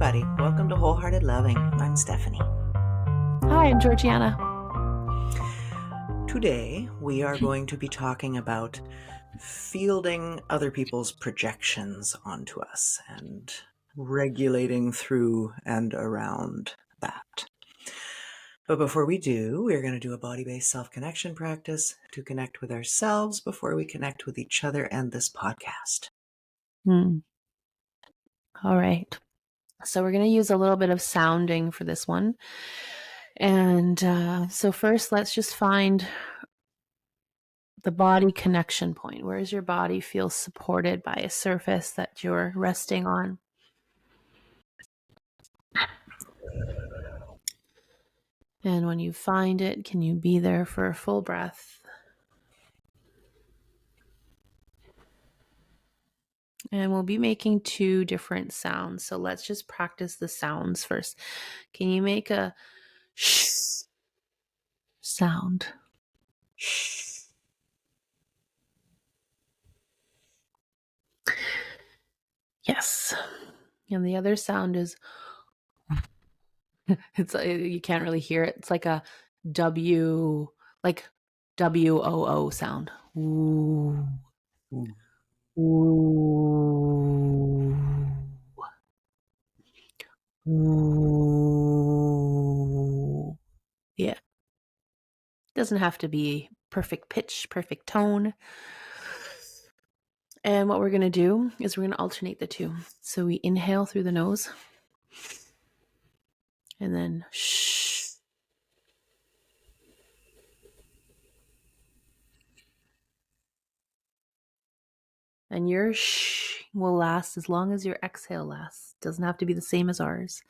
everybody. Welcome to Wholehearted Loving. I'm Stephanie. Hi, I'm Georgiana. Today, we are going to be talking about fielding other people's projections onto us and regulating through and around that. But before we do, we're going to do a body-based self-connection practice to connect with ourselves before we connect with each other and this podcast. All right. So we're going to use a little bit of sounding for this one. And so first, let's just find the body connection point. Where does your body feel supported by a surface that you're resting on? And when you find it, can you be there for a full breath? And we'll be making two different sounds. So let's just practice the sounds first. Can you make a sh sound? Yes. And the other sound is it's you can't really hear it. It's like a W, like WOO sound. Ooh. Ooh. Ooh. Yeah. Doesn't have to be perfect pitch, perfect tone. And what we're going to do is we're going to alternate the two. So we inhale through the nose and then shh. And your shh will last as long as your exhale lasts. Doesn't have to be the same as ours.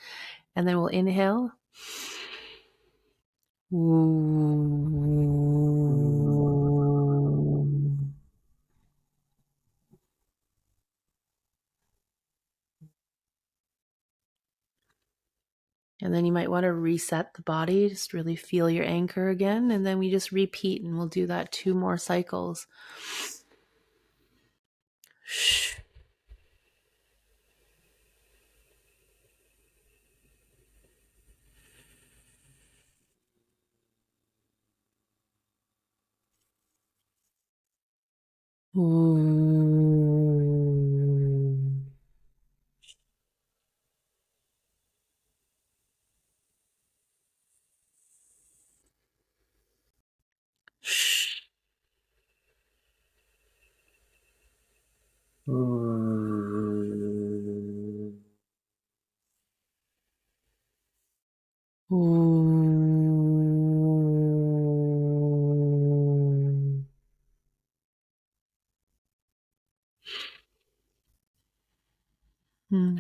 And then we'll inhale. Ooh. And then you might want to reset the body, just really feel your anchor again. And then we just repeat, and we'll do that 2 more cycles. Shh. Ooh. Shh. Ooh.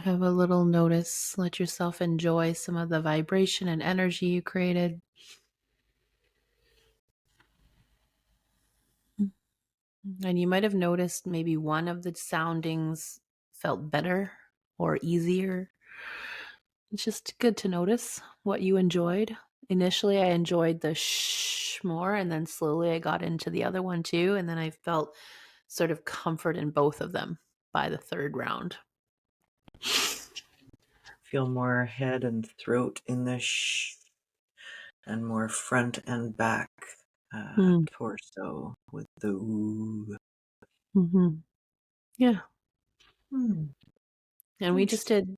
Have a little notice. Let yourself enjoy some of the vibration and energy you created. And you might have noticed maybe one of the soundings felt better or easier. It's just good to notice what you enjoyed. Initially, I enjoyed the shh more, and then slowly I got into the other one too. And then I felt sort of comfort in both of them by the third round. Feel more head and throat in the shh, and more front and back torso with the ooh. Mm-hmm. Yeah. And we just did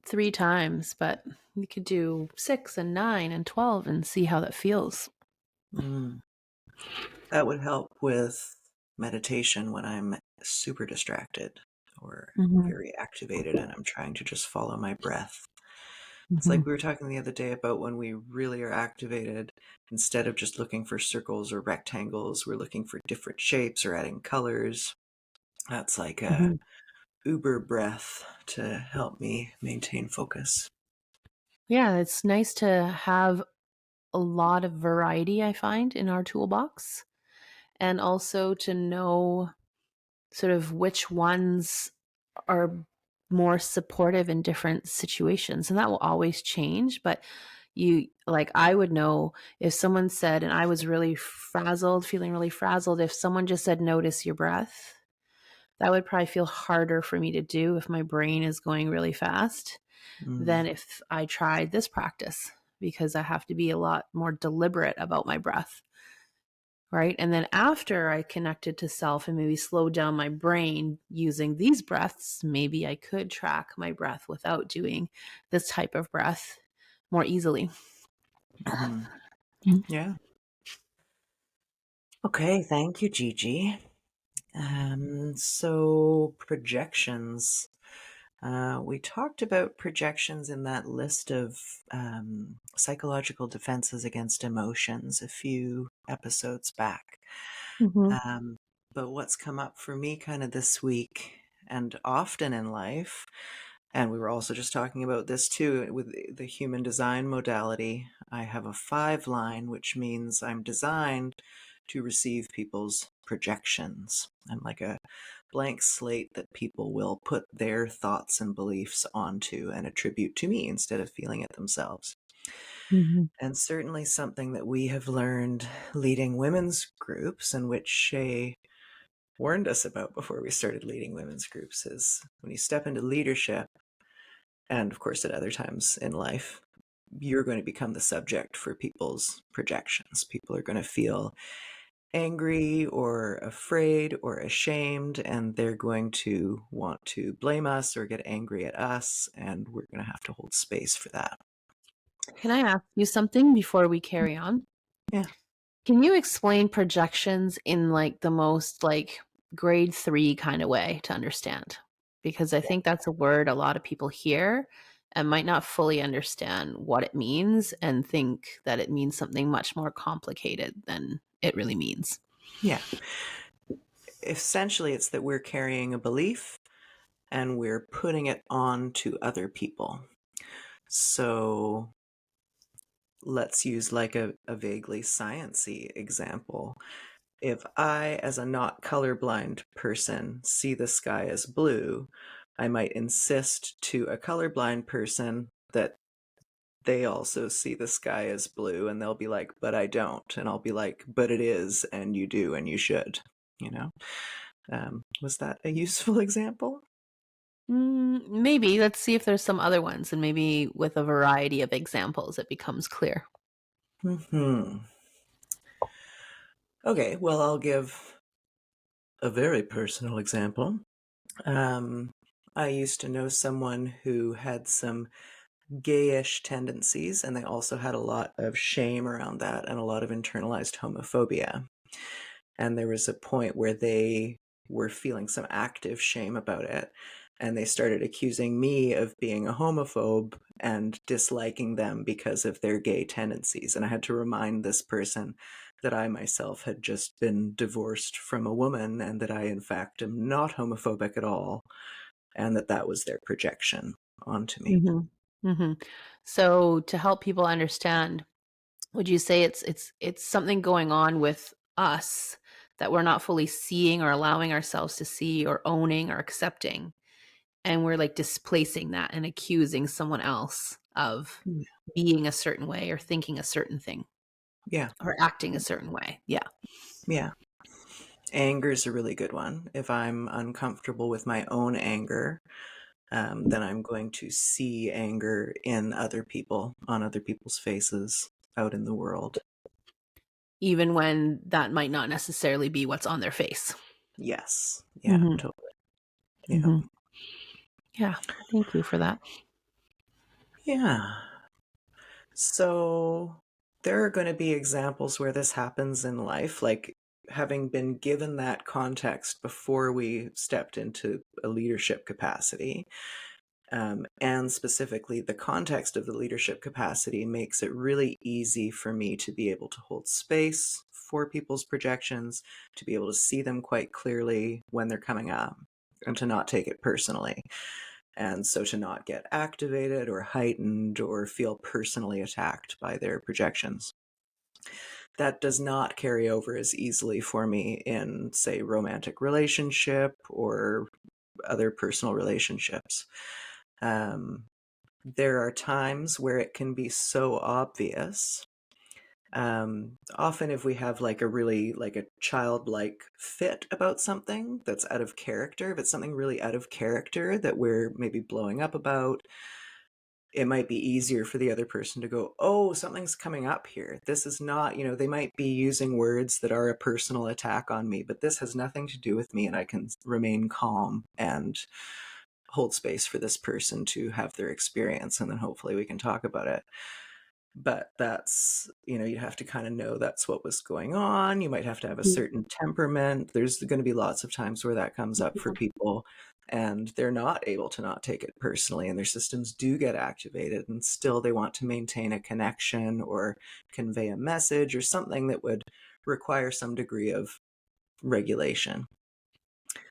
3 times, but we could do 6 and 9 and 12 and see how that feels. That would help with meditation when I'm super distracted or very activated and I'm trying to just follow my breath. It's like we were talking the other day about when we really are activated, instead of just looking for circles or rectangles, we're looking for different shapes or adding colors. That's like a uber breath to help me maintain focus. Yeah, it's nice to have a lot of variety, I find, in our toolbox, and also to know sort of which ones are more supportive in different situations. And that will always change, but I would know if someone said, and I was really frazzled, feeling really frazzled, if someone just said, notice your breath, that would probably feel harder for me to do if my brain is going really fast. Mm. than if I tried this practice, because I have to be a lot more deliberate about my breath. Right. And then after I connected to self and maybe slowed down my brain using these breaths, maybe I could track my breath without doing this type of breath more easily. Mhm. Mm. Yeah. Okay, thank you, Gigi. So projections. We talked about projections in that list of psychological defenses against emotions a few episodes back. Mhm. Um, but what's come up for me kind of this week and often in life, and we were also just talking about this too with the human design modality. I have a 5 line, which means I'm designed to receive people's projections. I'm like a blank slate that people will put their thoughts and beliefs onto and attribute to me instead of feeling it themselves. Mhm. And certainly something that we have learned leading women's groups, and which Shay warned us about before we started leading women's groups, is when you step into leadership, and of course at other times in life, you're going to become the subject for people's projections. People are going to feel angry or afraid or ashamed, and they're going to want to blame us or get angry at us, and we're going to have to hold space for that. Can I ask you something before we carry on? Yeah. Can you explain projections in like the most like grade 3 kind of way to understand? Because I think that's a word a lot of people hear and might not fully understand what it means and think that it means something much more complicated than it really means. Yeah. Essentially, it's that we're carrying a belief and we're putting it on to other people. So let's use like a vaguely sciencey example. If I, as a not colorblind person, see the sky as blue, I might insist to a colorblind person that they also see the sky as blue, and they'll be like, but I don't. And I'll be like, but it is, and you do, and you should, you know? Was that a useful example? Maybe. Let's see if there's some other ones, and maybe with a variety of examples, it becomes clear. Hmm. Okay, well, I'll give a very personal example. Um, I used to know someone who had some gayish tendencies, and they also had a lot of shame around that and a lot of internalized homophobia. And there was a point where they were feeling some active shame about it, and they started accusing me of being a homophobe and disliking them because of their gay tendencies. And I had to remind this person that I myself had just been divorced from a woman, and that I in fact am not homophobic at all, and that that was their projection onto me. Mhm. Mhm. So to help people understand, would you say it's something going on with us that we're not fully seeing or allowing ourselves to see or owning or accepting, and we're like displacing that and accusing someone else of being a certain way or thinking a certain thing Yeah, or acting a certain way? Yeah. yeah. Anger is a really good one. If I'm uncomfortable with my own anger, then I'm going to see anger in other people, on other people's faces, out in the world. Even when that might not necessarily be what's on their face. Yes. Yeah, Mhm. totally. Yeah. Mhm. Yeah. Thank you for that. Yeah. So there are going to be examples where this happens in life, like having been given that context before we stepped into a leadership capacity. And specifically, the context of the leadership capacity makes it really easy for me to be able to hold space for people's projections, to be able to see them quite clearly when they're coming up, and to not take it personally. And so to not get activated or heightened or feel personally attacked by their projections. That does not carry over as easily for me in, say, romantic relationship or other personal relationships. Um, there are times where it can be so obvious. Often if we have like a really like a childlike fit about something that's out of character, if it's something really out of character that we're maybe blowing up about, it might be easier for the other person to go, oh, something's coming up here. This is not, they might be using words that are a personal attack on me, but this has nothing to do with me. And I can remain calm and hold space for this person to have their experience. And then hopefully we can talk about it. But that's, you have to kind of know that's what was going on. You might have to have a certain temperament. There's going to be lots of times where that comes up for people and they're not able to not take it personally, and their systems do get activated, and still they want to maintain a connection or convey a message or something that would require some degree of regulation.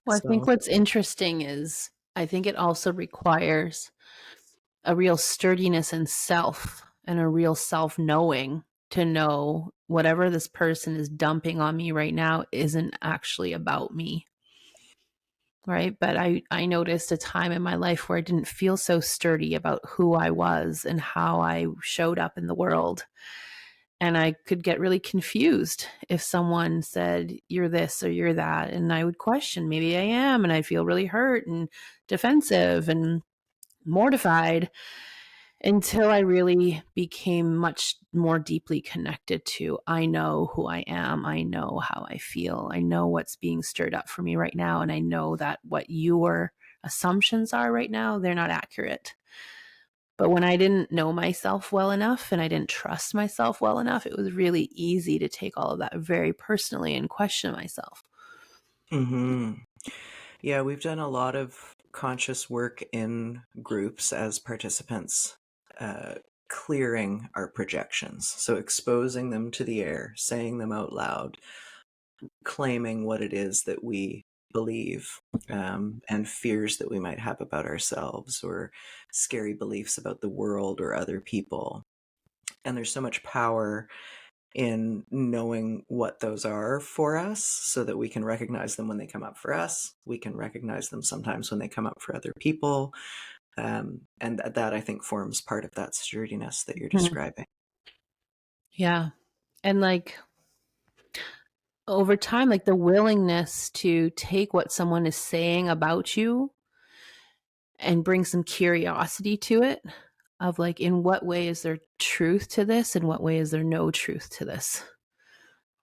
Well, I think So, what's interesting is I think it also requires a real sturdiness in self and a real self knowing to know whatever this person is dumping on me right now isn't actually about me. Right. But I noticed a time in my life where I didn't feel so sturdy about who I was and how I showed up in the world. And I could get really confused if someone said, you're this or you're that. And I would question, maybe I am. And I feel really hurt and defensive and mortified until I really became much more deeply connected to, I know who I am. I know how I feel. I know what's being stirred up for me right now. And I know that what your assumptions are right now, they're not accurate. But when I didn't know myself well enough and I didn't trust myself well enough, it was really easy to take all of that very personally and question myself. Yeah, we've done a lot of conscious work in groups as participants, clearing our projections. So exposing them to the air, saying them out loud, claiming what it is that we believe, and fears that we might have about ourselves, or scary beliefs about the world or other people. And there's so much power in knowing what those are for us so that we can recognize them when they come up for us. We can recognize them sometimes when they come up for other people. And that I think forms part of that sturdiness that you're describing. Yeah. And like over time, like the willingness to take what someone is saying about you and bring some curiosity to it of like, in what way is there truth to this? And what way is there no truth to this?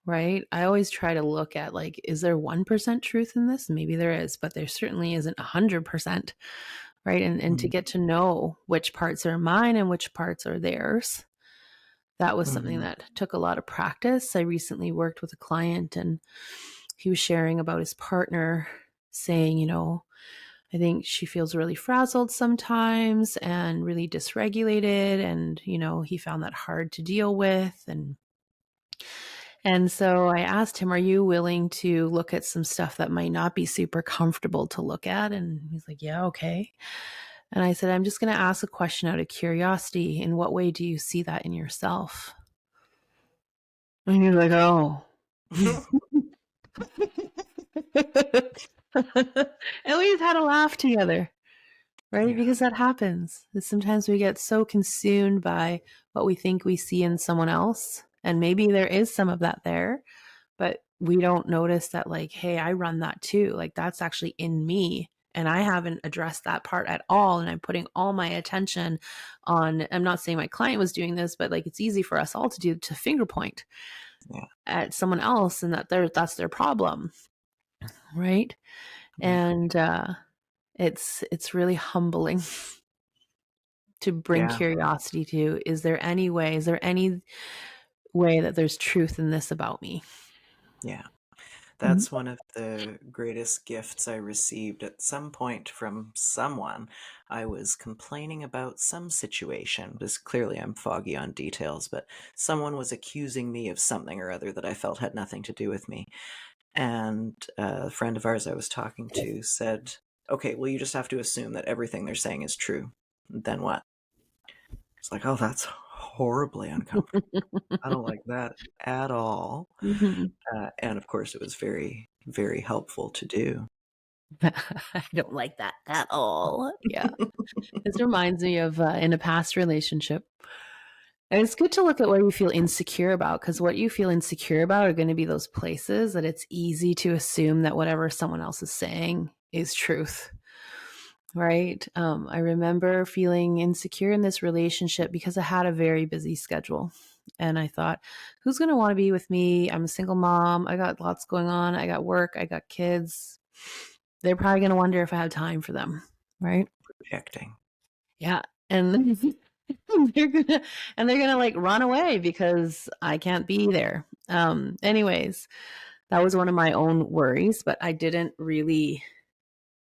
Right. I always try to look at like, is there 1% truth in this? Maybe there is, but there certainly isn't 100%. Right. And to get to know which parts are mine and which parts are theirs. That was something that took a lot of practice. I recently worked with a client and he was sharing about his partner saying, I think she feels really frazzled sometimes and really dysregulated. And, he found that hard to deal with. And so I asked him, are you willing to look at some stuff that might not be super comfortable to look at? And he's like, yeah, okay. And I said, I'm just going to ask a question out of curiosity. In what way do you see that in yourself? And he's like, oh. And we just had a laugh together, right? Yeah. Because that happens. Sometimes we get so consumed by what we think we see in someone else. And maybe there is some of that there, but we don't notice that, like, hey, I run that too. Like, that's actually in me. And I haven't addressed that part at all. And I'm putting all my attention on, I'm not saying my client was doing this, but like, it's easy for us all to do, to finger point at someone else and that's their problem. Right. And it's really humbling to bring Yeah. curiosity to, is there any way that there's truth in this about me? Yeah. That's one of the greatest gifts I received at some point from someone. I was complaining about some situation. This clearly I'm foggy on details, but someone was accusing me of something or other that I felt had nothing to do with me. And a friend of ours I was talking to said, okay, well, you just have to assume that everything they're saying is true. Then what? It's like, oh, that's horribly uncomfortable. I don't like that at all. And of course, it was very, very helpful to do. I don't like that at all. Yeah. This reminds me of in a past relationship. And it's good to look at what you feel insecure about, because what you feel insecure about are going to be those places that it's easy to assume that whatever someone else is saying is truth. right? I remember feeling insecure in this relationship because I had a very busy schedule. And I thought, who's going to want to be with me? I'm a single mom. I got lots going on. I got work. I got kids. They're probably going to wonder if I have time for them, right? Projecting. Yeah. And they're gonna like run away because I can't be there. Anyways, that was one of my own worries, but I didn't really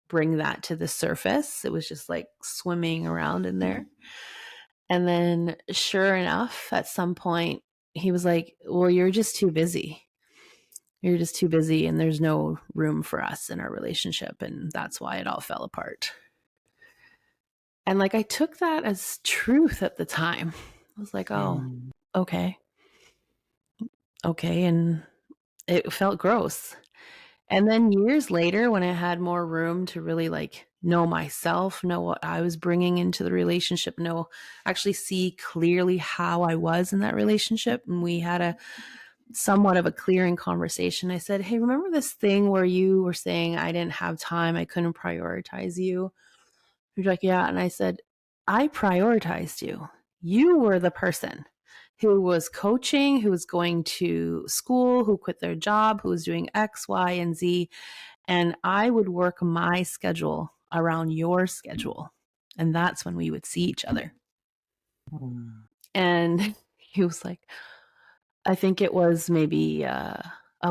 bring that to the surface. It was just like swimming around in there. And then, sure enough, at some point, he was like, well, you're just too busy. You're just too busy, and there's no room for us in our relationship. And that's why it all fell apart. And like, I took that as truth at the time. I was like, oh, Mm. okay. Okay. And it felt gross. And then years later, when I had more room to really like know myself, know what I was bringing into the relationship, know, actually see clearly how I was in that relationship, and we had a somewhat of a clearing conversation. I said, hey, remember this thing where you were saying I didn't have time, I couldn't prioritize you? You're like, yeah. And I said, I prioritized you. You were the person who was coaching, who was going to school, who quit their job, who was doing X, Y, and Z. And I would work my schedule around your schedule. And that's when we would see each other. Mm. And he was like, I think it was maybe a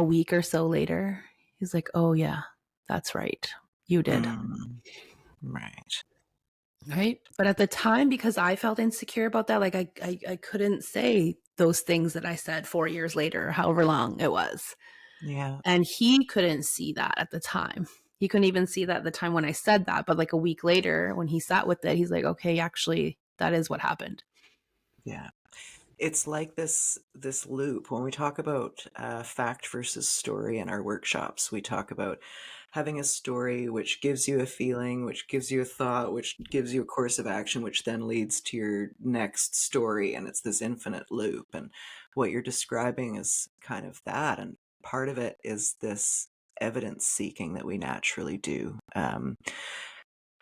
week or so later. He's like, oh, yeah, that's right. You did. Mm. Right. Right. But at the time, because I felt insecure about that, like I couldn't say those things that I said 4 years later, however long it was. Yeah. And he couldn't see that at the time. He couldn't even see that at the time when I said that. But like a week later, when he sat with it, he's like, okay, actually, that is what happened. Yeah. It's like this loop. When we talk about fact versus story in our workshops, we talk about having a story which gives you a feeling, which gives you a thought, which gives you a course of action, which then leads to your next story. And it's this infinite loop. And what you're describing is kind of that. And part of it is this evidence seeking that we naturally do.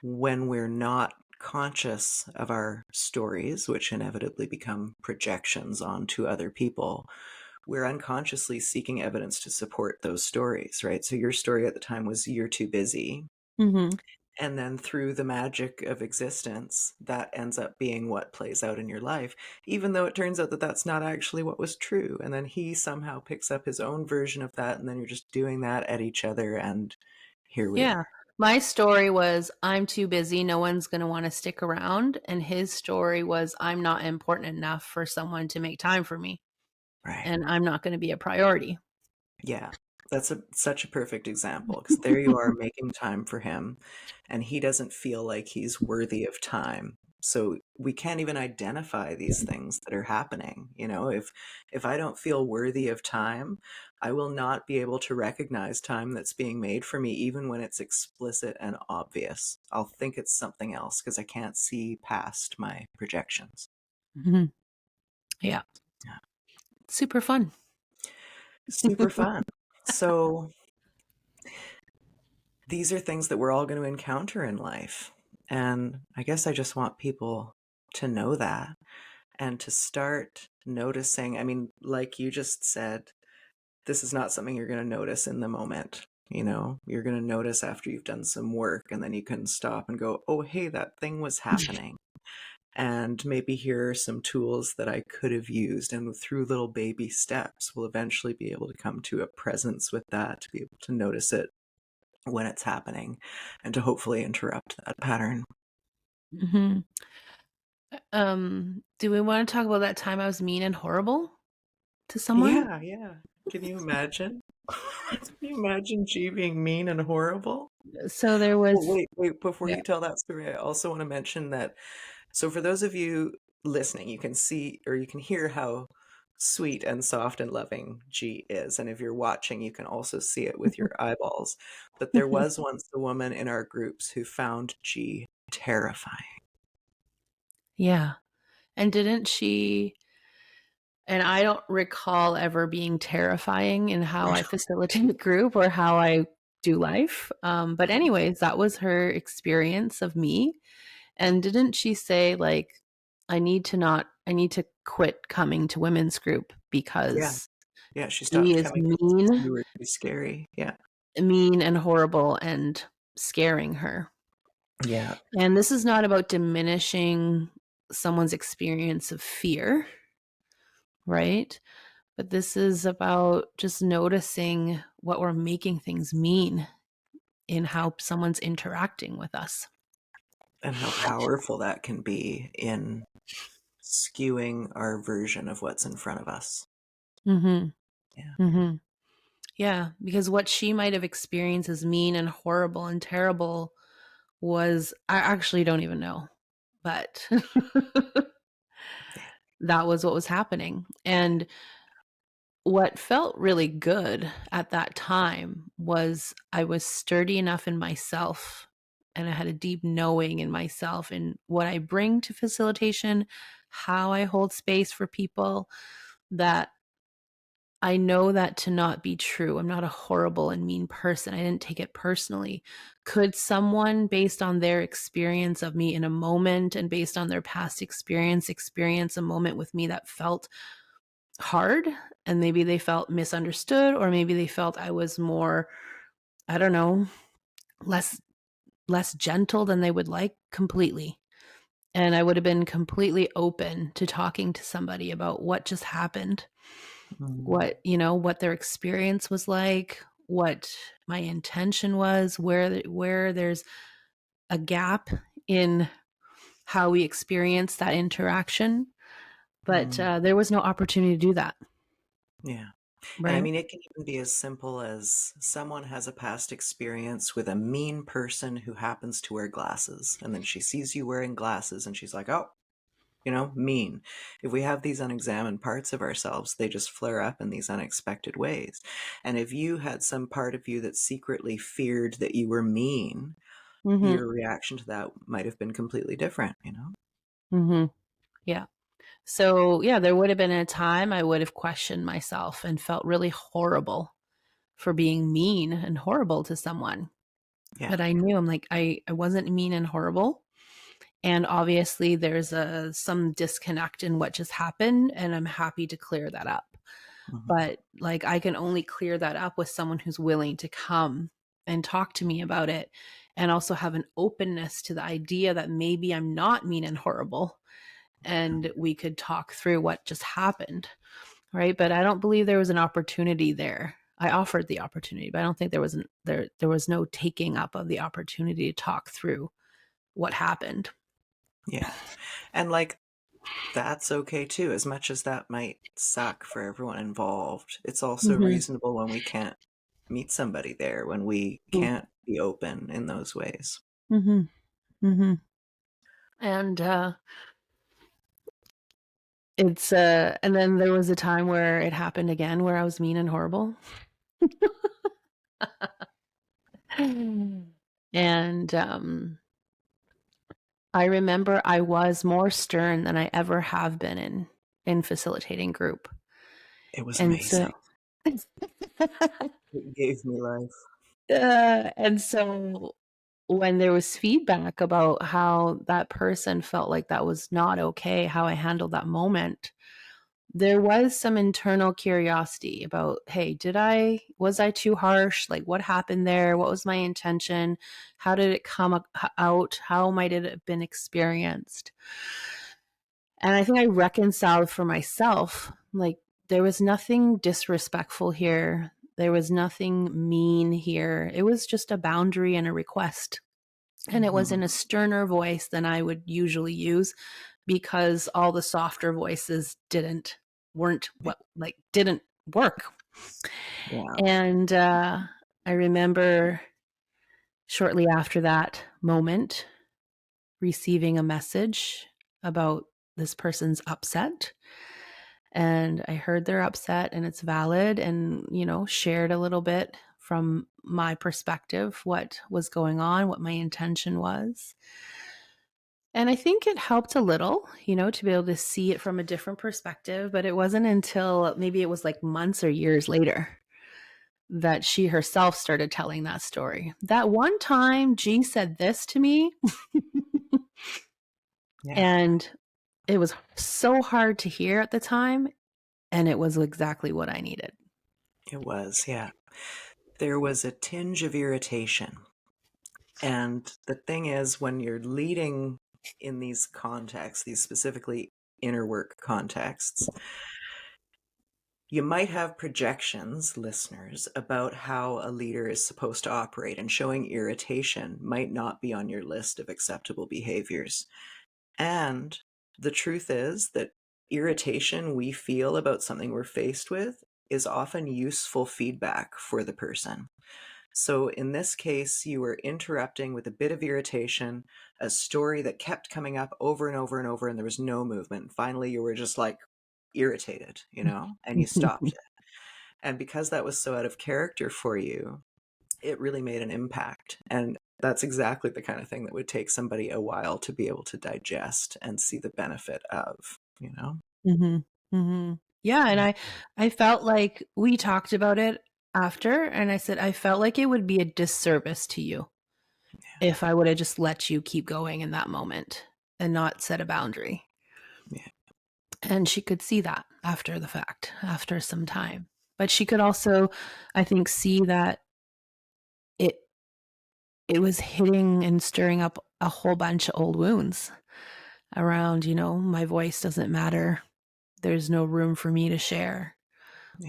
When we're not conscious of our stories, which inevitably become projections onto other people, we're unconsciously seeking evidence to support those stories, right? So your story at the time was you're too busy. Mm-hmm. And then through the magic of existence, that ends up being what plays out in your life, even though it turns out that that's not actually what was true. And then he somehow picks up his own version of that, and then you're just doing that at each other. And here we Yeah. are. My story was I'm too busy. No one's going to want to stick around. And his story was I'm not important enough for someone to make time for me. Right. And I'm not going to be a priority. Yeah, that's such a perfect example because there you are making time for him, and he doesn't feel like he's worthy of time. So we can't even identify these things that are happening. You know, if I don't feel worthy of time, I will not be able to recognize time that's being made for me, even when it's explicit and obvious. I'll think it's something else because I can't see past my projections. Mm-hmm. Yeah. Yeah. Super fun. Super fun. So these are things that we're all going to encounter in life. And I guess I just want people to know that and to start noticing. I mean, like you just said, this is not something you're going to notice in the moment. You know, you're going to notice after you've done some work, and then you can stop and go, oh, hey, that thing was happening. And maybe here are some tools that I could have used. And through little baby steps, we'll eventually be able to come to a presence with that, to be able to notice it when it's happening and to hopefully interrupt that pattern. Mm-hmm. Do we want to talk about that time I was mean and horrible to someone? Yeah, yeah. Can you imagine? Can you imagine G being mean and horrible? So there Well, was, wait, before yeah. you tell that story, I also want to mention that. So, for those of you listening, you can see or you can hear how sweet and soft and loving G is. And if you're watching, you can also see it with your eyeballs. But there was once a woman in our groups who found G terrifying. Yeah. And didn't she, and I don't recall ever being terrifying in how I facilitate a group or how I do life. But anyways, that was her experience of me. And didn't she say like, I need to quit coming to women's group Yeah. because Yeah, she he stopped is coming 'cause mean, you were too scary. Yeah. mean and horrible and scaring her. Yeah. And this is not about diminishing someone's experience of fear, right? But this is about just noticing what we're making things mean in how someone's interacting with us. And how powerful that can be in skewing our version of what's in front of us. Mhm. Yeah. Mhm. Yeah, because what she might have experienced as mean and horrible and terrible was, I actually don't even know. But Yeah. that was what was happening. And what felt really good at that time was I was sturdy enough in myself, and I had a deep knowing in myself and what I bring to facilitation, how I hold space for people, that I know that to not be true. I'm not a horrible and mean person. I didn't take it personally. Could someone, based on their experience of me in a moment and based on their past experience a moment with me that felt hard, and maybe they felt misunderstood, or maybe they felt I was more, I don't know, less gentle than they would like? Completely. And I would have been completely open to talking to somebody about what just happened, Mm. what, what their experience was like, what my intention was, where there's a gap in how we experience that interaction. But Mm. there was no opportunity to do that, Yeah. And I right? mean, it can even be as simple as someone has a past experience with a mean person who happens to wear glasses. And then she sees you wearing glasses and she's like, oh, mean. If we have these unexamined parts of ourselves, they just flare up in these unexpected ways. And if you had some part of you that secretly feared that you were mean, Mm-hmm. your reaction to that might have been completely different? Mm-hmm. Yeah. So, yeah, there would have been a time I would have questioned myself and felt really horrible for being mean and horrible to someone. Yeah. But I knew, I'm like, I wasn't mean and horrible. And obviously there's some disconnect in what just happened, and I'm happy to clear that up. Mhm. But like, I can only clear that up with someone who's willing to come and talk to me about it, and also have an openness to the idea that maybe I'm not mean and horrible, and we could talk through what just happened, right? But I don't believe there was an opportunity there. I offered the opportunity, but I don't think there was no taking up of the opportunity to talk through what happened. Yeah. And like, that's okay too, as much as that might suck for everyone involved. It's also Mhm. reasonable when we can't meet somebody there, when we can't be open in those ways. Mhm. Mhm. And and then there was a time where it happened again where I was mean and horrible. And I remember I was more stern than I ever have been in facilitating group. It was And amazing. so It gave me life. and so when there was feedback about how that person felt like that was not okay, how I handled that moment, there was some internal curiosity about, hey, was I too harsh? Like, what happened there? What was my intention? How did it come out? How might it have been experienced? And I think I reconciled for myself, like, there was nothing disrespectful here. There was nothing mean here. It was just a boundary and a request. And it was Mhm. in a sterner voice than I would usually use, because all the softer voices didn't work. Yeah. And I remember shortly after that moment receiving a message about this person's upset. And I heard they're upset and it's valid, and, shared a little bit from my perspective what was going on, what my intention was. And I think it helped a little, to be able to see it from a different perspective. But it wasn't until maybe it was like months or years later that she herself started telling that story. That one time G said this to me, Yeah. and it was so hard to hear at the time, and it was exactly what I needed. It was, yeah. There was a tinge of irritation. And the thing is, when you're leading in these contexts, these specifically inner work contexts, you might have projections, listeners, about how a leader is supposed to operate, and showing irritation might not be on your list of acceptable behaviors. And the truth is that irritation we feel about something we're faced with is often useful feedback for the person. So in this case, you were interrupting with a bit of irritation, a story that kept coming up over and over and over, and there was no movement. Finally, you were just like irritated, and you stopped it. And because that was so out of character for you, it really made an impact. And that's exactly the kind of thing that would take somebody a while to be able to digest and see the benefit of. Mm-hmm. Mm-hmm. Yeah, and Yeah. I felt like we talked about it after, and I said I felt like it would be a disservice to you if I would have just let you keep going in that moment and not set a boundary. Yeah. And she could see that after the fact, after some time. But she could also, I think, see that it it was hitting and stirring up a whole bunch of old wounds around, my voice doesn't matter. There's no room for me to share.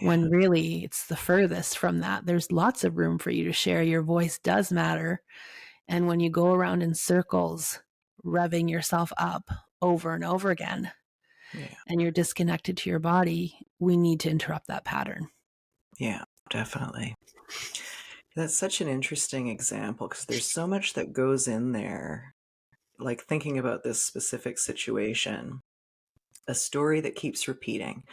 When Yeah. really it's the furthest from that. There's lots of room for you to share. Your voice does matter. And when you go around in circles, revving yourself up over and over again, Yeah. and you're disconnected to your body, we need to interrupt that pattern. Yeah, definitely. That's such an interesting example, because there's so much that goes in there, like thinking about this specific situation, a story that keeps repeating,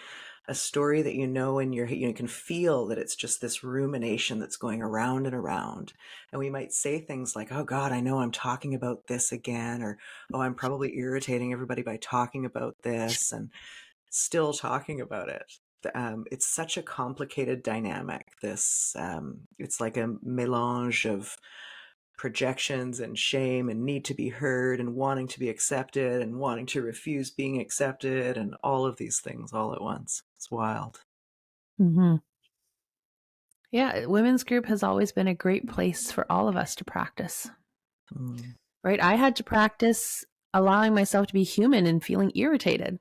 a story that in your you can feel that it's just this rumination that's going around and around. And we might say things like, oh God, I know I'm talking about this again, or oh, I'm probably irritating everybody by talking about this, and still talking about it. It's such a complicated dynamic. It's like a melange of projections and shame and need to be heard and wanting to be accepted and wanting to refuse being accepted, and all of these things all at once. It's wild. Mm-hmm. Yeah, women's group has always been a great place for all of us to practice, Mm. right? I had to practice allowing myself to be human and feeling irritated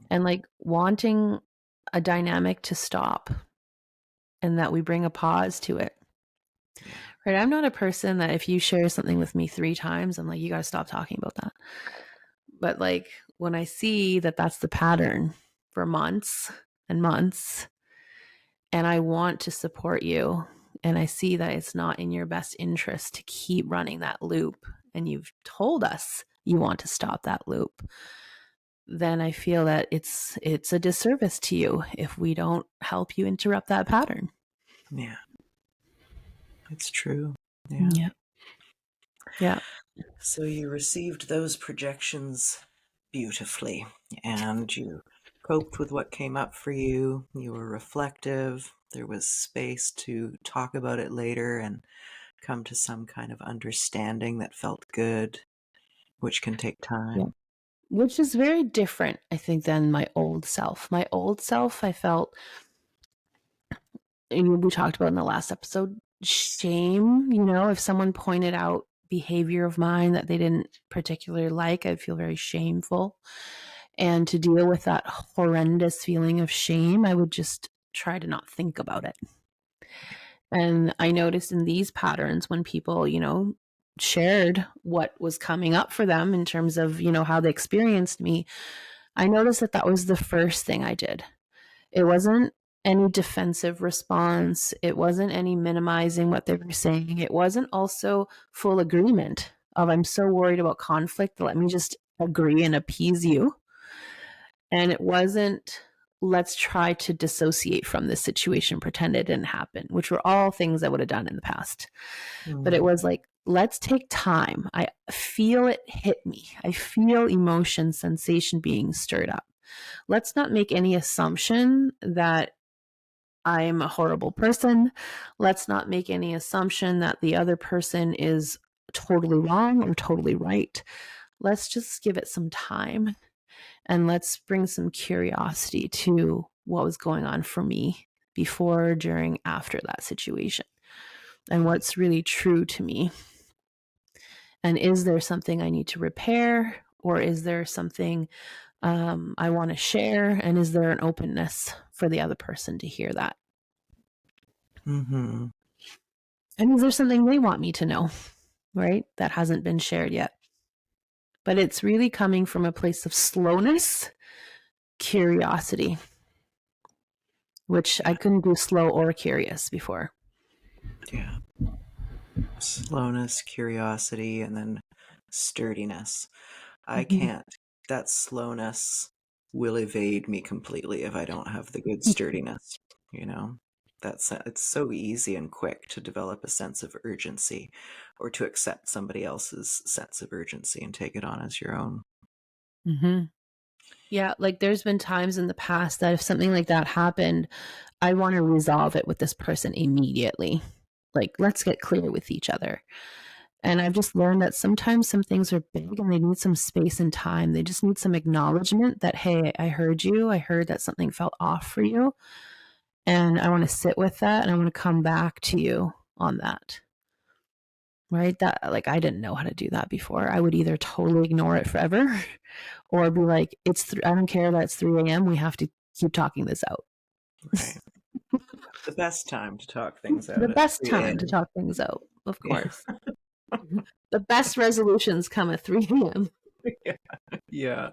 and like wanting a dynamic to stop and that we bring a pause to it. Yeah. Right? I'm not a person that if you share something with me 3 times, I'm like, you got to stop talking about that. But like when I see that that's the pattern for months and months, and I want to support you, and I see that it's not in your best interest to keep running that loop, and you've told us you want to stop that loop, then I feel that it's a disservice to you if we don't help you interrupt that pattern. Yeah, it's true. Yeah. Yeah. Yeah. So you received those projections beautifully, and you coped with what came up for you. You were reflective. There was space to talk about it later and come to some kind of understanding that felt good, which can take Yeah. time. Which is very different, I think, than my old self. My old self, I felt, and we talked about in the last episode, shame. If someone pointed out behavior of mine that they didn't particularly like, I'd feel very shameful. And to deal with that horrendous feeling of shame, I would just try to not think about it. And I noticed in these patterns when people, shared what was coming up for them in terms of, how they experienced me, I noticed that that was the first thing I did. It wasn't any defensive response. It wasn't any minimizing what they were saying. It wasn't also full agreement of, I'm so worried about conflict, let me just agree and appease you. And it wasn't, let's try to dissociate from this situation, pretend it didn't happen, which were all things I would have done in the past. But it was like, let's take time. I feel it hit me. I feel emotion, sensation being stirred up. Let's not make any assumption that I'm a horrible person. Let's not make any assumption that the other person is totally wrong or totally right. Let's just give it some time and let's bring some curiosity to what was going on for me before, during, after that situation, and what's really true to me. And is there something I need to repair, or is there something I want to share? And is there an openness for the other person to hear that? Mm-hmm. And is there something they want me to know, right? That hasn't been shared yet. But it's really coming from a place of slowness, curiosity, which I couldn't do slow or curious before. Yeah. Slowness, curiosity, and then sturdiness. I can't. That slowness will evade me completely if I don't have the good sturdiness, you know? It's so easy and quick to develop a sense of urgency or to accept somebody else's sense of urgency and take it on as your own. Mm-hmm. Yeah, like there's been times in the past that if something like that happened, I want to resolve it with this person immediately. Like, let's get clear with each other. And I've just learned that sometimes some things are big and they need some space and time. They just need some acknowledgement that, hey, I heard you. I heard that something felt off for you. And I want to sit with that and I want to come back to you on that. Right? That, like, I didn't know how to do that before. I would either totally ignore it forever or be like, I don't care that it's 3 a.m. We have to keep talking this out. Right. The best time to talk things The out at best 3 time to a.m. talk things out, of Yeah. course. The best resolutions come at 3 a.m. Yeah.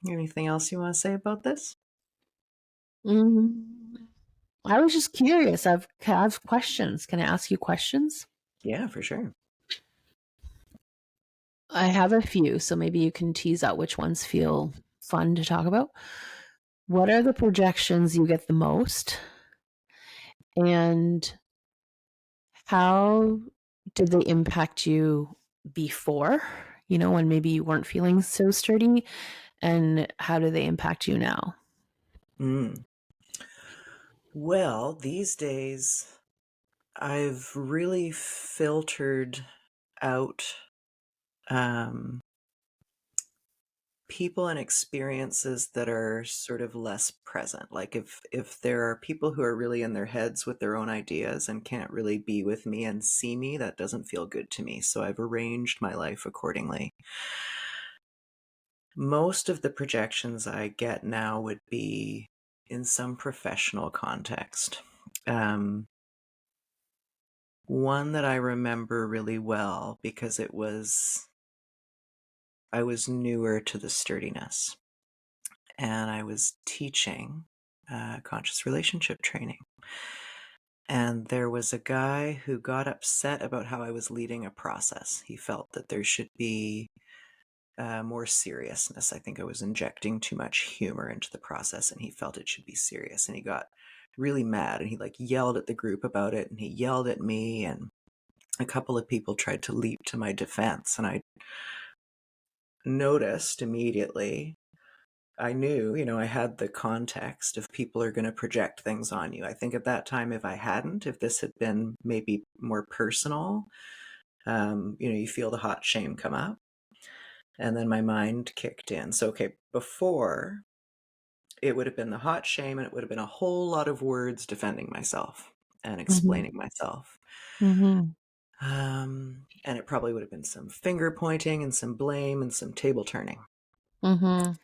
Anything else you want to say about this? I was just curious. I have questions. Can I ask you questions? Yeah, for sure. I have a few, so maybe you can tease out which ones feel fun to talk about. What are the projections you get the most? And how did they impact you before? When maybe you weren't feeling so sturdy, and how do they impact you now? Mm. Well, these days I've really filtered out um, people and experiences that are sort of less present. Like if there are people who are really in their heads with their own ideas and can't really be with me and see me, that doesn't feel good to me. So I've arranged my life accordingly. Most of the projections I get now would be in some professional context. One that I remember really well because I was newer to the sturdiness, and I was teaching conscious relationship training. And there was a guy who got upset about how I was leading a process. He felt that there should be more seriousness. I think I was injecting too much humor into the process, and he felt it should be serious. And he got really mad, and he yelled at the group about it, and he yelled at me, and a couple of people tried to leap to my defense, and I noticed immediately. I knew, I had the context of people are going to project things on you. I think at that time, if this had been maybe more personal, you feel the hot shame come up. And then my mind kicked in. So, okay, before it would have been the hot shame and it would have been a whole lot of words defending myself and explaining myself. And it probably would have been some finger pointing and some blame and some table turning. And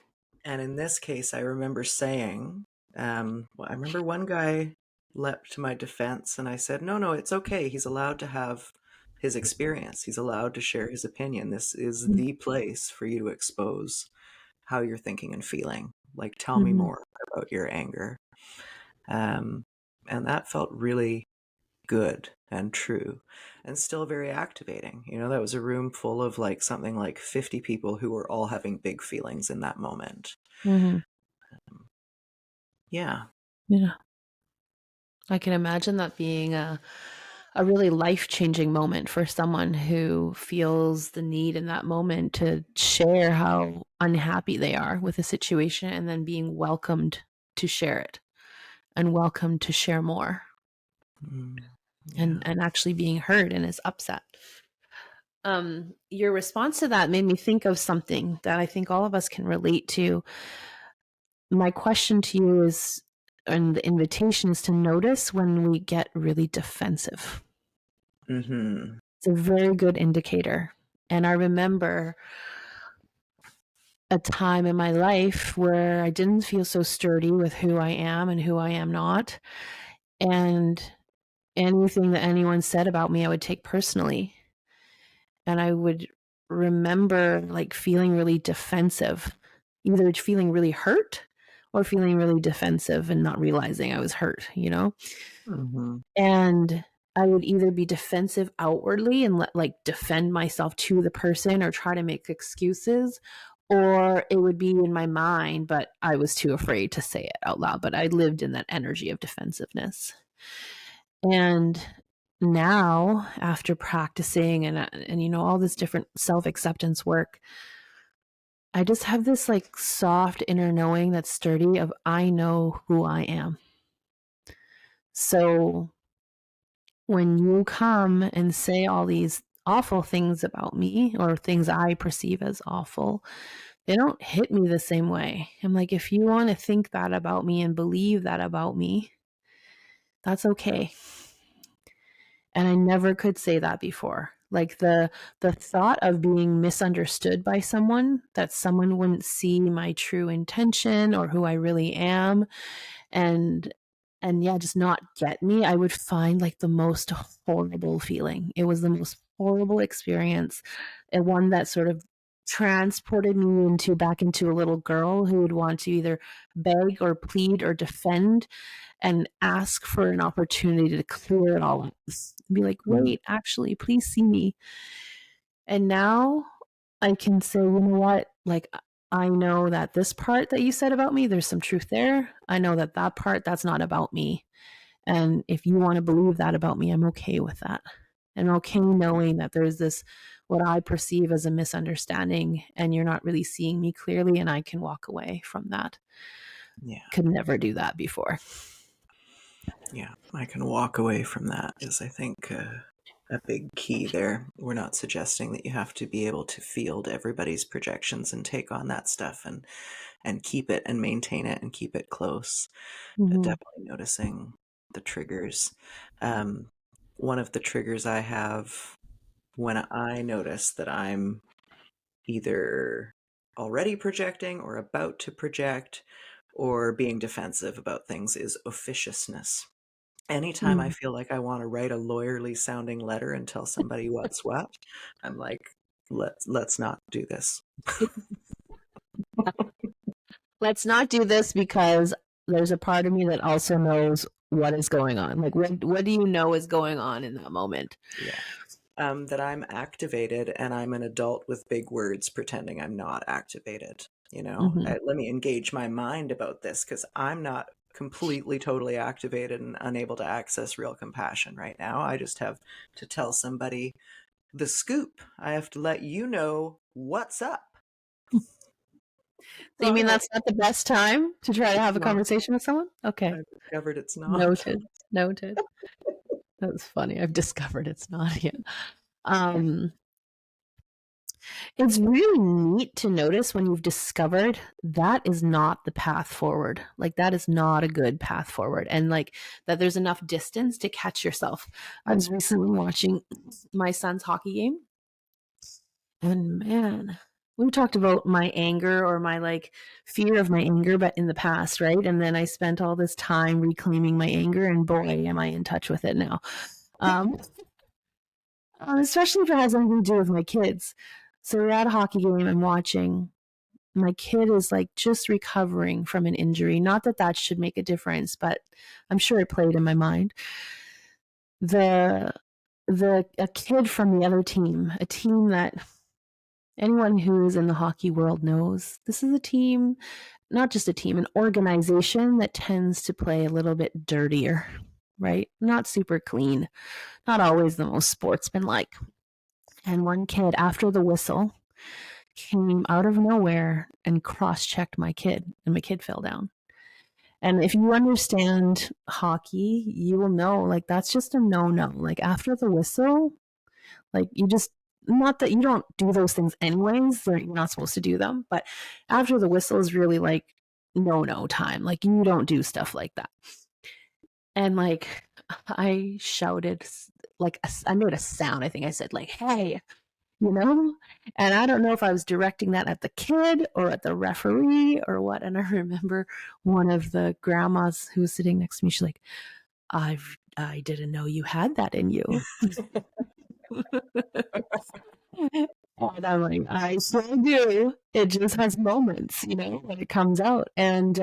in this case, I remember saying, I remember one guy leapt to my defense and I said, no, it's okay. He's allowed to have his experience. He's allowed to share his opinion. This is the place for you to expose how you're thinking and feeling. Tell me more about your anger. And that felt really good and true and still very activating. That was a room full of something like 50 people who were all having big feelings in that moment. Yeah. I can imagine that being a really life-changing moment for someone who feels the need in that moment to share how unhappy they are with a situation and then being welcomed to share it and welcome to share more. Yeah. And actually being heard and is upset. Your response to that made me think of something that I think all of us can relate to. My question to you is, and the invitation is to notice when we get really defensive. It's a very good indicator. And I remember a time in my life where I didn't feel so sturdy with who I am and who I am not. And anything that anyone said about me, I would take personally. And I would remember like feeling really defensive, either feeling really hurt or feeling really defensive and not realizing I was hurt, you know? And I would either be defensive outwardly and defend myself to the person or try to make excuses, or it would be in my mind, but I was too afraid to say it out loud. But I lived in that energy of defensiveness. And now, after practicing and you know, all this different self-acceptance work, I just have this like soft inner knowing that's sturdy of I know who I am. So when you come and say all these awful things about me or things I perceive as awful, they don't hit me the same way. I'm like, if you want to think that about me and believe that about me, that's okay. And I never could say that before. Like the thought of being misunderstood by someone, that someone wouldn't see my true intention or who I really am, and yeah, just not get me, I would find like the most horrible feeling. It was the most horrible experience, and one that sort of transported me back into a little girl who would want to either beg or plead or defend and ask for an opportunity to clear it all up. Be like, wait, actually, please see me. And now I can say, you know what? Like, I know that this part that you said about me, there's some truth there. I know that part, that's not about me. And if you want to believe that about me, I'm okay with that. And okay knowing that there's this, what I perceive as a misunderstanding, and you're not really seeing me clearly, and I can walk away from that. Yeah. Could never do that before. Yeah, I can walk away from that is, I think, a big key there. We're not suggesting that you have to be able to field everybody's projections and take on that stuff and keep it and maintain it and keep it close. Definitely noticing the triggers. One of the triggers I have when I notice that I'm either already projecting or about to project or being defensive about things is officiousness. Anytime I feel like I want to write a lawyerly sounding letter and tell somebody what's what, I'm like, let's not do this. Let's not do this because there's a part of me that also knows what is going on. Like, what do you know is going on in that moment? Yeah. That I'm activated and I'm an adult with big words pretending I'm not activated. You know, let me engage my mind about this because I'm not completely, totally activated and unable to access real compassion right now. I just have to tell somebody the scoop. I have to let you know what's up. So you mean that's not the best time to try to have a conversation with someone? Okay. I've discovered it's not. Noted. That's funny. I've discovered it's not yet. It's really neat to notice when you've discovered that is not the path forward. Like, that is not a good path forward. And like that there's enough distance to catch yourself. I was recently watching my son's hockey game. And man, we talked about my anger or my like fear of my anger, but in the past, right? And then I spent all this time reclaiming my anger, and boy, am I in touch with it now. Especially if it has anything to do with my kids. So we're at a hockey game, I'm watching. My kid is like just recovering from an injury. Not that that should make a difference, but I'm sure it played in my mind. A kid from the other team, a team that anyone who is in the hockey world knows, this is a team, not just a team, an organization that tends to play a little bit dirtier, right? Not super clean, not always the most sportsmanlike. And one kid, after the whistle, came out of nowhere and cross-checked my kid, and my kid fell down. And if you understand hockey, you will know like that's just a no. Like after the whistle, like you just, not that you don't do those things anyways, you're not supposed to do them, but after the whistle is really like no time. Like you don't do stuff like that. And like I shouted, like I made a sound. I think I said like, "Hey," you know? And I don't know if I was directing that at the kid or at the referee or what. And I remember one of the grandmas who was sitting next to me, she's like, I didn't know you had that in you. And I'm like, I still do. It just has moments, when it comes out. And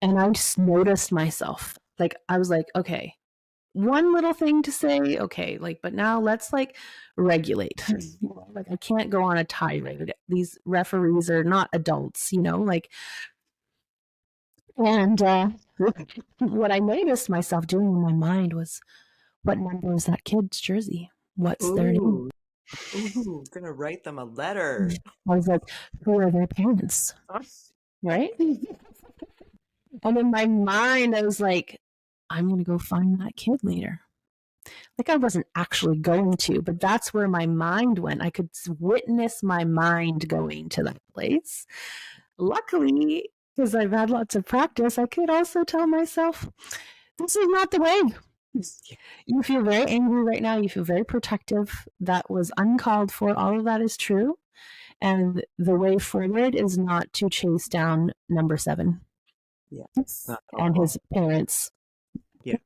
I just noticed myself. Like I was like, okay, one little thing to say, okay, like, but now let's like regulate. Like I can't go on a tirade. These referees are not adults, like, and what I noticed myself doing in my mind was, what number is that kid's jersey? What's their name? Ooh, gonna write them a letter. I was like, who are their parents? Right? And in my mind, I was like, I'm going to go find that kid later. Like I wasn't actually going to, but that's where my mind went. I could witness my mind going to that place. Luckily, because I've had lots of practice, I could also tell myself, this is not the way. You feel very angry right now. You feel very protective. That was uncalled for. All of that is true. And the way forward is not to chase down number 7. Yeah, not at And all. his parents. Yeah.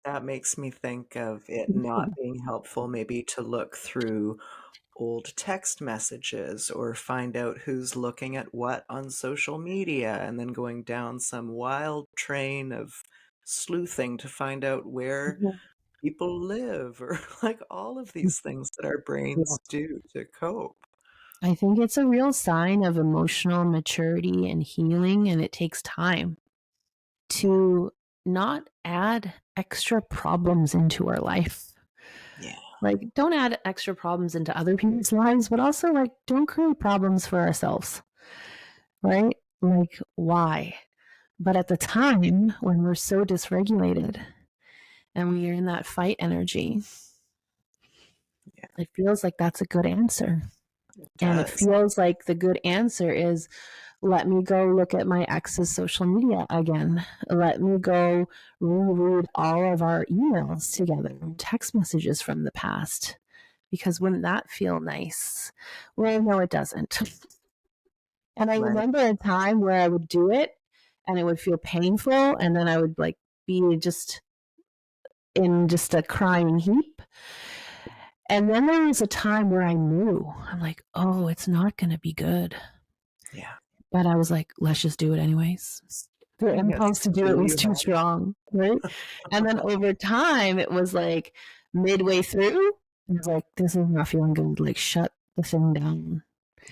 That makes me think of it not being helpful maybe to look through old text messages or find out who's looking at what on social media and then going down some wild train of sleuthing to find out where people live or like all of these things that our brains do to cope. I think it's a real sign of emotional maturity and healing, and it takes time to not add extra problems into our life. Yeah. Like, don't add extra problems into other people's lives, but also, like, don't create problems for ourselves, right? Like, why? But at the time when we're so dysregulated and we are in that fight energy, Yeah. it feels like that's a good answer. It And it does. feels like the good answer is, let me go look at my ex's social media again. Let me go reread all of our emails together and text messages from the past. Because wouldn't that feel nice? Well, no, it doesn't. And I Right. remember a time where I would do it and it would feel painful. And then I would like be just in just a crying heap. And then there was a time where I knew, I'm like, oh, it's not going to be good. Yeah. But I was like, let's just do it anyways. The Yes. impulse to do it Do was you too have strong, right? And then over time, it was like midway through, I was like, this is not feeling good. Like, shut the thing down.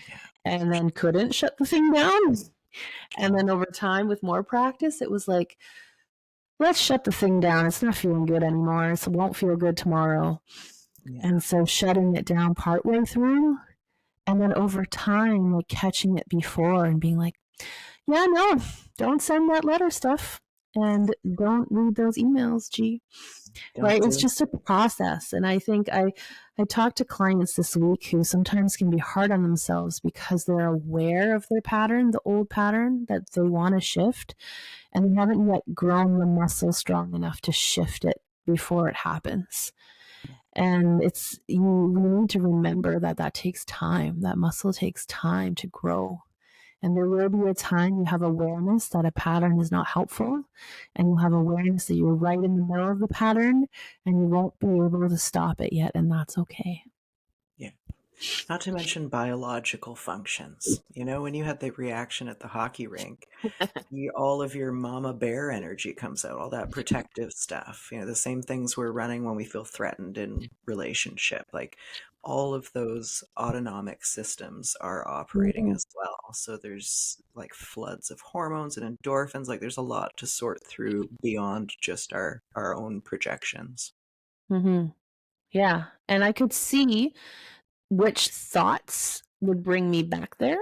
Yeah. And then couldn't shut the thing down. And then over time, with more practice, it was like, let's shut the thing down. It's not feeling good anymore. It won't feel good tomorrow. Yeah. And so shutting it down partway through, and then over time, like catching it before and being like, yeah, no, don't send that letter stuff and don't read those emails, G. Don't Right? It's do just a process. And I think I talked to clients this week who sometimes can be hard on themselves because they're aware of their pattern, the old pattern that they want to shift, and they haven't yet grown the muscle strong enough to shift it before it happens. And we need to remember that that takes time. That muscle takes time to grow. And there will be a time you have awareness that a pattern is not helpful, and you'll have awareness that you're right in the middle of the pattern and you won't be able to stop it yet, and that's okay. Yeah. Not to mention biological functions. You know, when you had the reaction at the hockey rink, all of your mama bear energy comes out, all that protective stuff. You know, the same things we're running when we feel threatened in relationship. Like all of those autonomic systems are operating Mm-hmm. as well. So there's like floods of hormones and endorphins. Like there's a lot to sort through beyond just our own projections. Mm-hmm. Yeah. And I could see which thoughts would bring me back there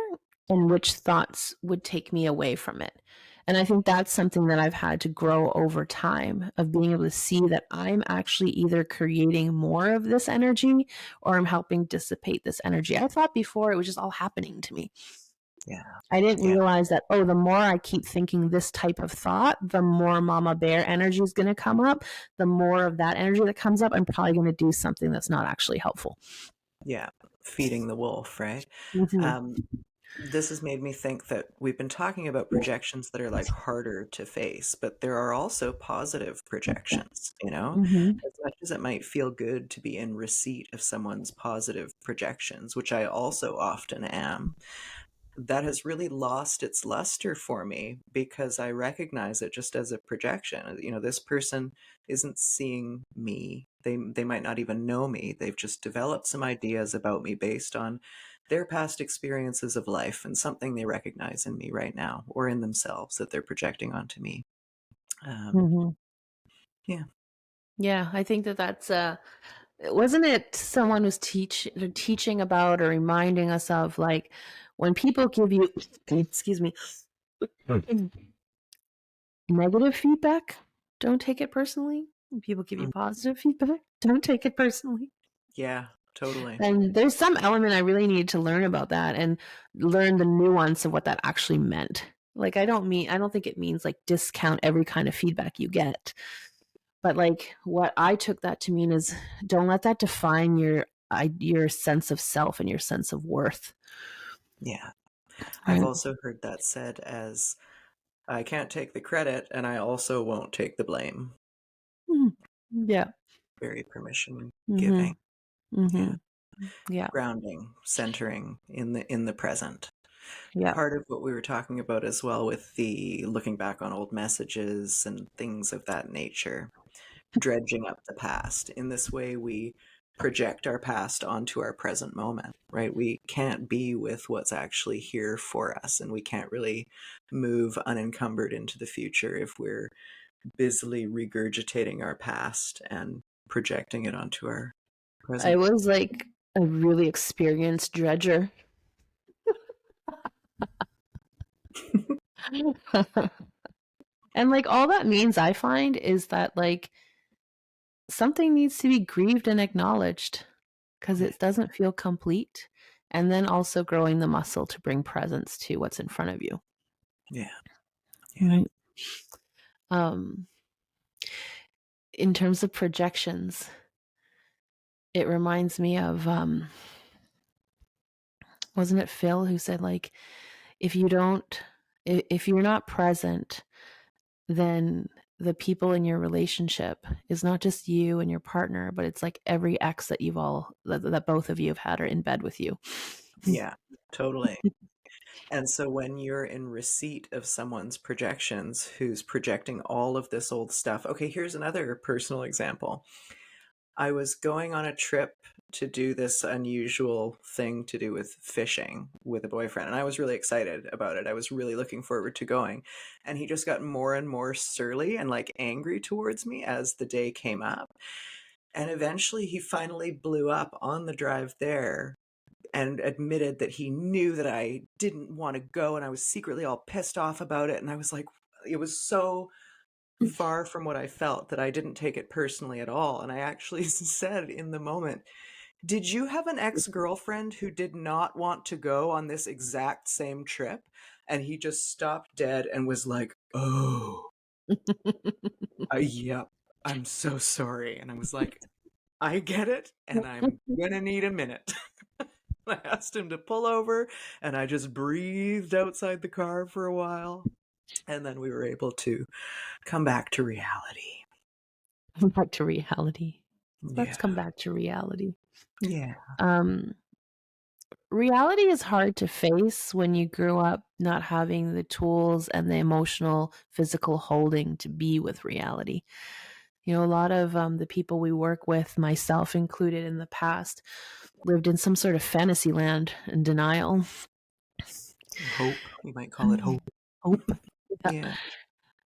and which thoughts would take me away from it. And I think that's something that I've had to grow over time, of being able to see that I'm actually either creating more of this energy or I'm helping dissipate this energy. I thought before it was just all happening to me. Yeah. I didn't Yeah. realize that, oh, the more I keep thinking this type of thought, the more mama bear energy is going to come up. The more of that energy that comes up, I'm probably going to do something that's not actually helpful. Yeah. Feeding the wolf, right? Mm-hmm. This has made me think that we've been talking about projections that are like harder to face, but there are also positive projections, you know? Mm-hmm. As much as it might feel good to be in receipt of someone's positive projections, which I also often am, that has really lost its luster for me because I recognize it just as a projection. You know, this person isn't seeing me. They might not even know me. They've just developed some ideas about me based on their past experiences of life and something they recognize in me right now or in themselves that they're projecting onto me. Um, Mm-hmm. yeah. Yeah, I think that that's wasn't it someone was teaching about or reminding us of, like, when people give you excuse me, negative feedback, don't take it personally. When people give you Mm, positive feedback, don't take it personally. yeah, totally. And there's some element I really needed to learn about that and learn the nuance of what that actually meant. Like, I don't think it means like discount every kind of feedback you get. But like what I took that to mean is, don't let that define your sense of self and your sense of worth. Yeah. I've Right. also heard that said as I can't take the credit and I also won't take the blame. Mhm. Yeah. Very permission Mm-hmm. giving. Mm-hmm. Yeah. Yeah. Grounding, centering in the present. Yeah. Part of what we were talking about as well with the looking back on old messages and things of that nature, dredging up the past. In this way, we project our past onto our present moment, right? We can't be with what's actually here for us, and we can't really move unencumbered into the future if we're busily regurgitating our past and projecting it onto our I present. was like a really experienced dredger. And like all that means, I find, is that like something needs to be grieved and acknowledged because Yeah, it doesn't feel complete. And then also growing the muscle to bring presence to what's in front of you. yeah, yeah. Right. Um, in terms of projections, it reminds me of wasn't it Phil who said, like, if you don't if you're not present, then the people in your relationship is not just you and your partner, but it's like every ex that that both of you have had are in bed with you. Yeah, totally. And so when you're in receipt of someone's projections who's projecting all of this old stuff, okay, here's another personal example. I was going on a trip to do this unusual thing to do with fishing with a boyfriend, and I was really excited about it. I was really looking forward to going. And he just got more and more surly and like angry towards me as the day came up. And eventually he finally blew up on the drive there and admitted that he knew that I didn't want to go and I was secretly all pissed off about it. And I was like, it was so far from what I felt that I didn't take it personally at all. And I actually said in the moment, did you have an ex girlfriend who did not want to go on this exact same trip? And he just stopped dead and was like, oh, yep, I'm so sorry. And I was like, I get it, and I'm gonna need a minute. I asked him to pull over, and I just breathed outside the car for a while, and then we were able to come back to reality. Come back to reality. Let's Yeah. come back to reality. Yeah. Um, reality is hard to face when you grew up not having the tools and the emotional, physical holding to be with reality. You know, a lot of the people we work with, myself included in the past, lived in some sort of fantasy land and denial. Hope. You might call it hope. Hope. Yeah. Yeah.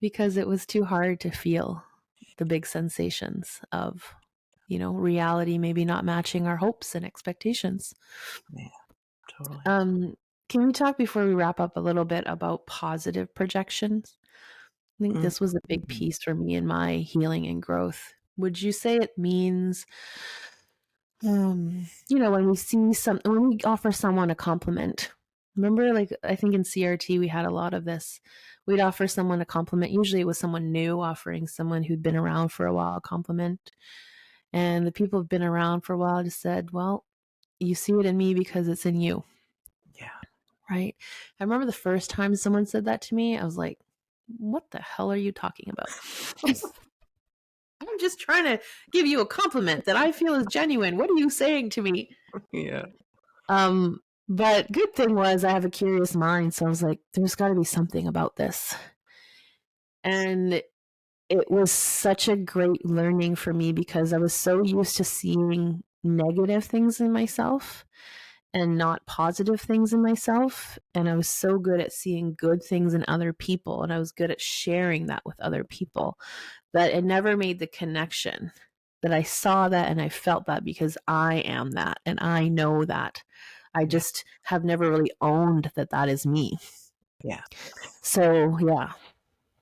Because it was too hard to feel the big sensations of, reality maybe not matching our hopes and expectations. Yeah. Totally. Um, can we talk before we wrap up a little bit about positive projections? think Mm. this was a big piece for me in my healing and growth. Would you say it means, when we see when we offer someone a compliment? Remember, like, I think in CRT we had a lot of this. We'd offer someone a compliment. Usually it was someone new offering someone who'd been around for a while a compliment. And the people who've been around for a while just said, well, you see it in me because it's in you. Yeah. Right. I remember the first time someone said that to me, I was like, what the hell are you talking about? I'm just trying to give you a compliment that I feel is genuine. What are you saying to me? Yeah. Um, but good thing was I have a curious mind, so I was like, there's got to be something about this. And it was such a great learning for me because I was so used to seeing negative things in myself and not positive things in myself. And I was so good at seeing good things in other people. And I was good at sharing that with other people that it never made the connection that I saw that and I felt that because I am that and I know that. I Yeah. just have never really owned that that is me. Yeah. So, yeah.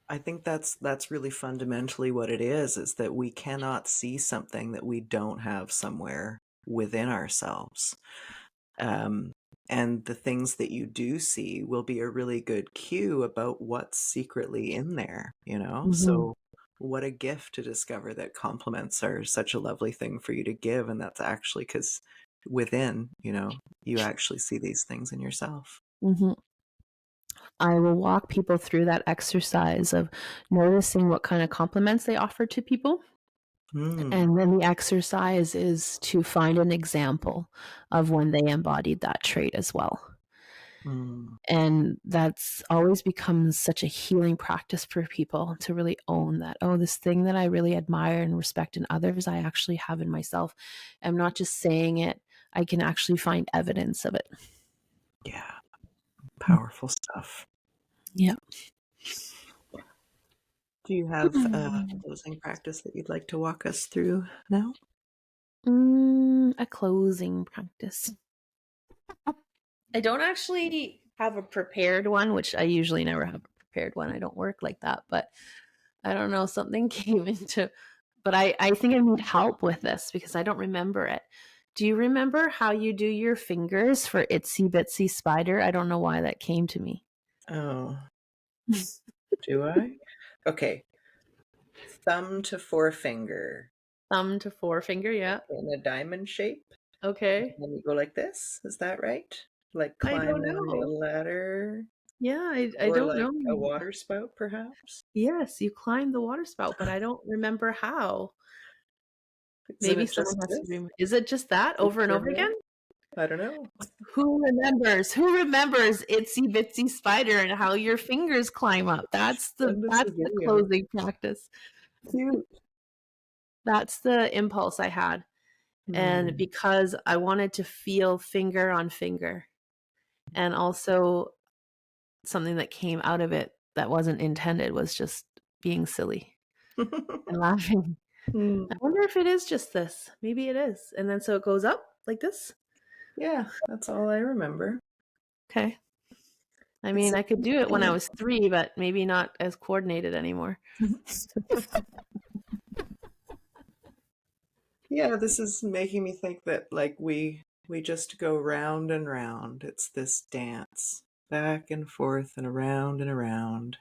I think that's really fundamentally what it is that we cannot see something that we don't have somewhere within ourselves. Um, and the things that you do see will be a really good cue about what's secretly in there, you know? Mm-hmm. So what a gift to discover that compliments are such a lovely thing for you to give. And that's actually because within, you actually see these things in yourself. Mm-hmm. I will walk people through that exercise of noticing what kind of compliments they offer to people. Mm, And then the exercise is to find an example of when they embodied that trait as well. mm, And that's always becomes such a healing practice for people to really own that, oh, this thing that I really admire and respect in others, I actually have in myself. I'm not just saying it, I can actually find evidence of it. yeah, powerful stuff. Yeah. Do you have a closing practice that you'd like to walk us through now? A closing practice. I don't actually have a prepared one, which I usually never have a prepared one. I don't work like that, but I don't know. Something came into, but I think I need help with this because I don't remember it. Do you remember how you do your fingers for Itsy Bitsy Spider? I don't know why that came to me. Oh, do I? Okay. Thumb to forefinger Thumb to forefinger, yeah. in a diamond shape. Okay. And then you go like this. Is that right? Like I don't climbing a know. ladder Yeah, I or don't like know. a water spout, perhaps? Yes, you climbed the water spout, but I don't remember how. Isn't Maybe it someone just has to this? remember. Is it just that over and Picture over head? again? I don't know. Who remembers? Who remembers Itsy Bitsy Spider and how your fingers climb up? Send us a That's the video. closing practice. Cute. That's the impulse I had. And Hmm. because I wanted to feel finger on finger, and also something that came out of it that wasn't intended was just being silly and laughing. I Hmm. wonder if it is just this. Maybe it is. And then so it goes up like this. Yeah, that's all I remember. Okay. I It's mean, a I could do it when I thing. was 3, but maybe not as coordinated anymore. Yeah, this is making me think that like we just go round and round. It's this dance, back and forth and around and around.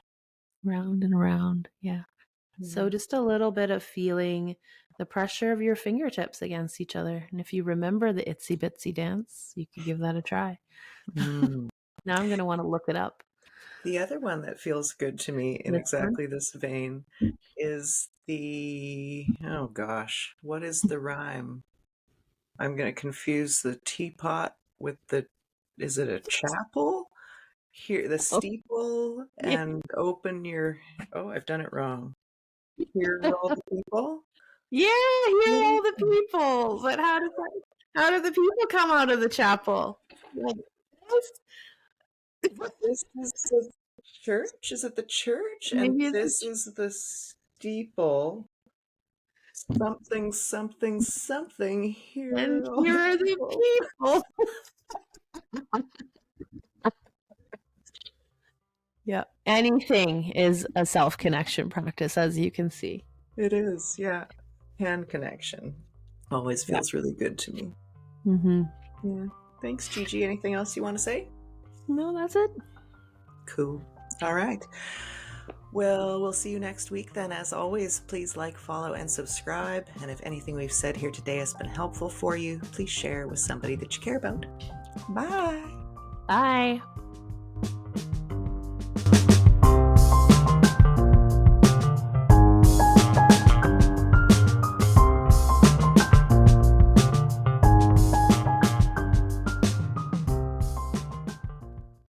Round and around. Yeah. So Yeah. just a little bit of feeling the pressure of your fingertips against each other. And if you remember the itsy bitsy dance, you could give that a try. Mm. Now I'm going to want to look it up. The other one that feels good to me in Which one? exactly this vein is oh gosh, what is the rhyme? I'm going to confuse the teapot with is it a chapel? Here, the Oh, steeple yeah. and open your, oh, I've done it wrong. Hear all the people. Yeah, hear all the people. But how do the people come out of the chapel? Like this? This is the church. Is it the church? And Maybe it's this is the steeple. Something, something, something. and Hear all here the are the people. people. Yeah. Anything is a self-connection practice, as you can see. It is, yeah. Hand connection always Yeah. feels really good to me. Mm-hmm. Yeah. Thanks, Gigi. Anything else you want to say? No, that's it. Cool. All right. Well, we'll see you next week then. As always, please like, follow, and subscribe. And if anything we've said here today has been helpful for you, please share with somebody that you care about. Bye. Bye.